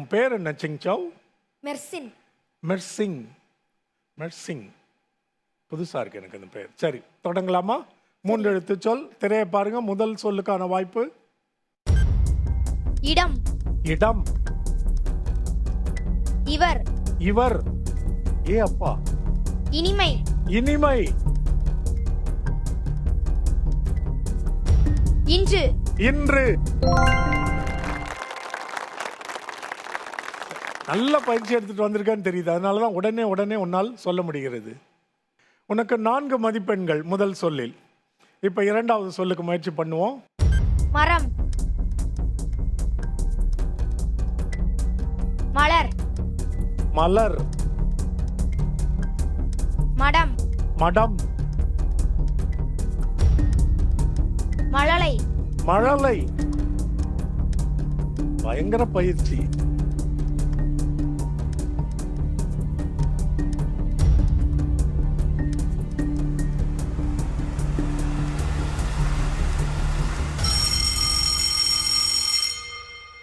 உன் பேர் என்ன சிங்சவ்? மெர்சின். மெர்சிங். மெர்சிங் புதுசாக இருக்கு எனக்கு அந்த பேர். சரி, தொடங்கலாமா? 3 எழுத்து சொல். திரையை பாருங்க. முதல் சொல்லுக்கான வாய்ப்பு. இடம். இடம். இவர். இவர். ஏ அப்பா. இனிமை. இனிமை. இன்று. இன்று. நல்ல பயிற்சி எடுத்துட்டு வந்திருக்கான்னு தெரியுது. அதனாலதான் உடனே உன்னால் சொல்ல முடிகிறது. உனக்கு 4 மதிப்பெண்கள் முதல் சொல்லில். இப்ப 2வது சொல்லுக்கு முயற்சி பண்ணுவோம். மரம். மலர். மலர். மடம். மடம். மழலை. மழலை. பயங்கர பயிற்சி.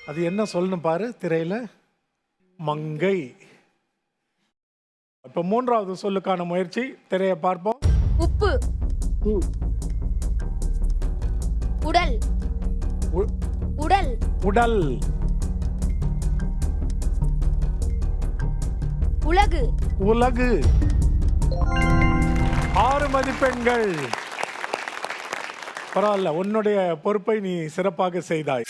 அது என்ன சொல்லணும் பாரு திரையில. மங்கை. இப்ப 3வது சொல்லுக்கான முயற்சி. திரையை பார்ப்போம். உப்பு. உடல். உடல். உடல். உலகு. உலகு. 6 மதிப்பெண்கள். பரவாயில்ல, உன்னுடைய பொறுப்பை நீ சிறப்பாக செய்தாய்.